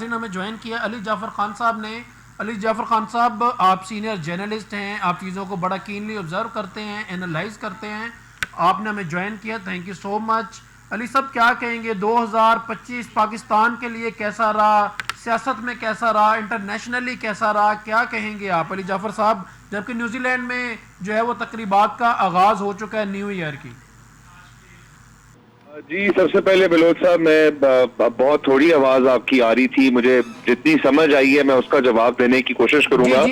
ناظرین ہمیں جوائن کیا علی جعفر خان صاحب نے. علی جعفر خان صاحب آپ سینئر جرنلسٹ ہیں, آپ چیزوں کو بڑا کینلی آبزرو کرتے ہیں, اینالائز کرتے ہیں, آپ نے ہمیں جوائن کیا, تھینک یو سو مچ. علی صاحب کیا کہیں گے 2025 پاکستان کے لیے کیسا رہا, سیاست میں کیسا رہا, انٹرنیشنلی کیسا رہا, کیا کہیں گے آپ علی جعفر صاحب, جبکہ نیوزی لینڈ میں جو ہے وہ تقریبات کا آغاز ہو چکا ہے نیو ایئر کی. جی سب سے پہلے بلوچ صاحب, میں بہت تھوڑی آواز آپ کی آ رہی تھی, مجھے جتنی سمجھ آئی ہے میں اس کا جواب دینے کی کوشش کروں گا.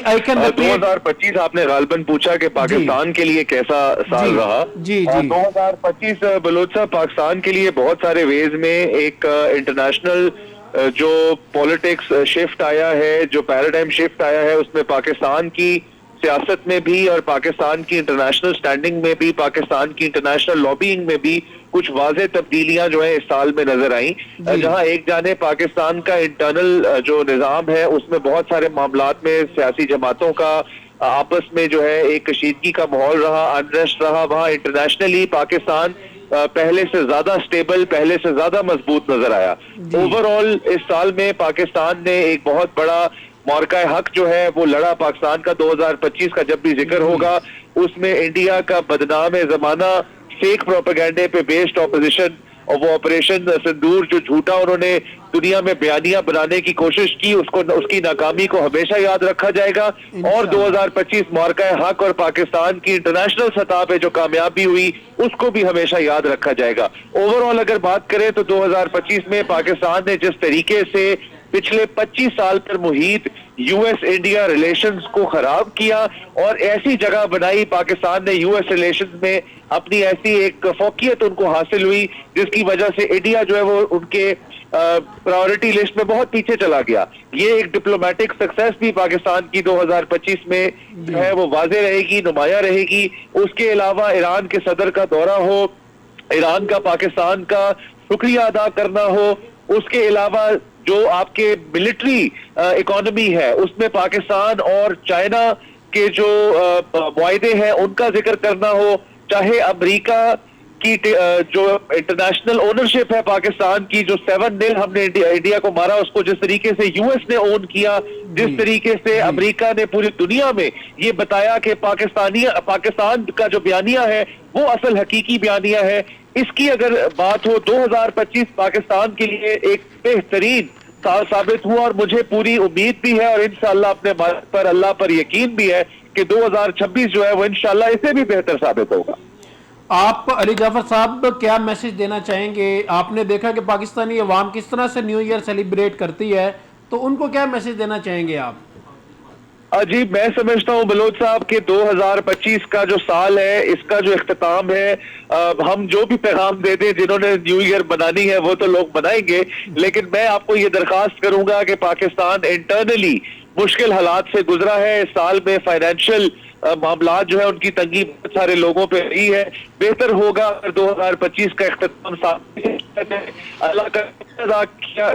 2025 آپ نے غالباً پوچھا کہ پاکستان کے لیے کیسا سال رہا. 2025 بلوچ صاحب پاکستان کے لیے بہت سارے ویز میں ایک انٹرنیشنل جو پولیٹکس شفٹ آیا ہے, جو پیراڈائم شفٹ آیا ہے, اس میں پاکستان کی سیاست میں بھی اور پاکستان کی انٹرنیشنل سٹینڈنگ میں بھی, پاکستان کی انٹرنیشنل لابینگ میں بھی کچھ واضح تبدیلیاں جو ہیں اس سال میں نظر آئیں. جہاں ایک جانب پاکستان کا انٹرنل جو نظام ہے اس میں بہت سارے معاملات میں سیاسی جماعتوں کا آپس میں جو ہے ایک کشیدگی کا ماحول رہا, انریسٹ رہا, وہاں انٹرنیشنلی پاکستان پہلے سے زیادہ سٹیبل, پہلے سے زیادہ مضبوط نظر آیا. اوور آل اس سال میں پاکستان نے ایک بہت بڑا معرکہ حق جو ہے وہ لڑا. پاکستان کا 2025 کا جب بھی ذکر ہوگا اس میں انڈیا کا بدنام زمانہ فیک پروپیگنڈے پہ بیسڈ اپوزیشن اور وہ آپریشن سندور جو جھوٹا انہوں نے دنیا میں بیانیاں بنانے کی کوشش کی, اس کی ناکامی کو ہمیشہ یاد رکھا جائے گا. اور 2025 معرکہ حق اور پاکستان کی انٹرنیشنل سطح پہ جو کامیابی ہوئی اس کو بھی ہمیشہ یاد رکھا جائے گا. اوور آل اگر بات کریں تو 2025 میں پاکستان نے جس طریقے سے پچھلے 25 سال پر محیط یو ایس انڈیا ریلیشنز کو خراب کیا اور ایسی جگہ بنائی, پاکستان نے یو ایس ریلیشنز میں اپنی ایسی ایک فوقیت ان کو حاصل ہوئی جس کی وجہ سے انڈیا جو ہے وہ ان کے پرائورٹی لسٹ میں بہت پیچھے چلا گیا. یہ ایک ڈپلومیٹک سکسیس بھی پاکستان کی 2025 میں جو ہے وہ واضح رہے گی, نمایاں رہے گی. اس کے علاوہ ایران کے صدر کا دورہ ہو, ایران کا پاکستان کا شکریہ ادا کرنا ہو, اس کے علاوہ جو آپ کے ملٹری اکانومی ہے اس میں پاکستان اور چائنا کے جو معاہدے ہیں ان کا ذکر کرنا ہو, چاہے امریکہ کی جو انٹرنیشنل اونرشپ ہے پاکستان کی, جو 7-0 ہم نے انڈیا کو مارا, اس کو جس طریقے سے یو ایس نے اون کیا, جس طریقے سے امریکہ نے پوری دنیا میں یہ بتایا کہ پاکستان کا جو بیانیہ ہے وہ اصل حقیقی بیانیہ ہے, اس کی اگر بات ہو 2025 پاکستان کے لیے ایک بہترین سال ثابت ہوا. اور مجھے پوری امید بھی ہے اور انشاءاللہ اپنے پر اللہ پر یقین بھی ہے کہ 2026 جو ہے وہ انشاءاللہ اسے بھی بہتر ثابت ہوگا. آپ علی جعفر صاحب کیا میسج دینا چاہیں گے؟ آپ نے دیکھا کہ پاکستانی عوام کس طرح سے نیو ایئر سیلیبریٹ کرتی ہے, تو ان کو کیا میسج دینا چاہیں گے آپ؟ جی میں سمجھتا ہوں بلوچ صاحب کہ 2025 کا جو سال ہے اس کا جو اختتام ہے, ہم جو بھی پیغام دے دیں, جنہوں نے نیو ایئر بنانی ہے وہ تو لوگ بنائیں گے, لیکن میں آپ کو یہ درخواست کروں گا کہ پاکستان انٹرنلی مشکل حالات سے گزرا ہے. اس سال میں فائنینشل معاملات جو ہے ان کی تنگی بہت سارے لوگوں پہ رہی ہے. بہتر ہوگا اگر 2025 کا اختتام اللہ کا ادا کیا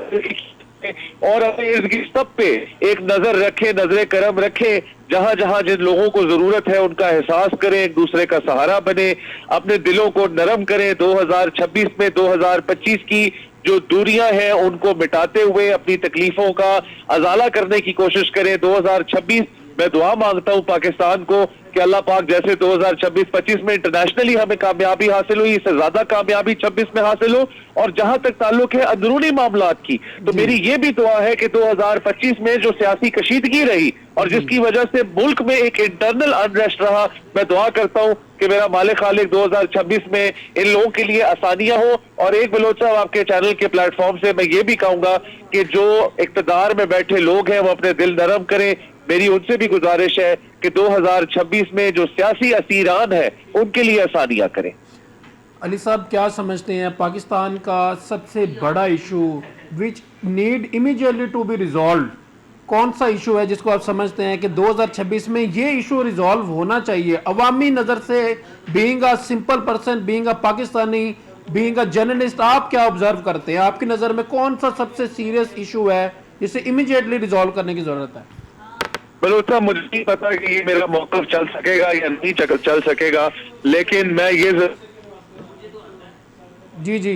اور اپنے سب پہ ایک نظر رکھے, نظر کرم رکھے, جہاں جہاں جن لوگوں کو ضرورت ہے ان کا احساس کریں, ایک دوسرے کا سہارا بنے, اپنے دلوں کو نرم کریں. 2026 میں 2025 کی جو دوریاں ہیں ان کو مٹاتے ہوئے اپنی تکلیفوں کا ازالہ کرنے کی کوشش کریں. 2026 میں دعا مانگتا ہوں پاکستان کو کہ اللہ پاک جیسے 2026-25 میں انٹرنیشنلی ہمیں کامیابی حاصل ہوئی, اس سے زیادہ کامیابی 26 میں حاصل ہو. اور جہاں تک تعلق ہے اندرونی معاملات کی, تو میری یہ بھی دعا ہے کہ 2025 میں جو سیاسی کشیدگی رہی اور جس کی وجہ سے ملک میں ایک انٹرنل انریسٹ رہا, میں دعا کرتا ہوں کہ میرا مالک خالق 2026 میں ان لوگوں کے لیے آسانیاں ہوں. اور ایک بلوچ صاحب آپ کے چینل کے پلیٹ فارم سے میں یہ بھی کہوں گا کہ جو اقتدار میں بیٹھے لوگ ہیں وہ اپنے دل نرم کریں. میری ان سے بھی گزارش ہے کہ 2026 میں جو سیاسی اسیران ہیں ان کے لیے آسانیاں کریں. علی صاحب کیا سمجھتے ہیں پاکستان کا سب سے بڑا issue which need immediately to be resolved, کون سا ایشو ہے جس کو آپ سمجھتے ہیں کہ 2026 میں یہ ایشو ریزالو ہونا چاہیے عوامی نظر سے, being a simple person, being a Pakistani, being a journalist, آپ کیا آبزرو کرتے ہیں؟ آپ کی نظر میں کون سا سب سے سیریس ایشو ہے جسے امیجیٹلی ریزالو کرنے کی ضرورت ہے؟ بلوچ صاحب مجھے نہیں پتا کہ یہ میرا موقف چل سکے گا یا نہیں چل سکے گا, لیکن میں یہ جی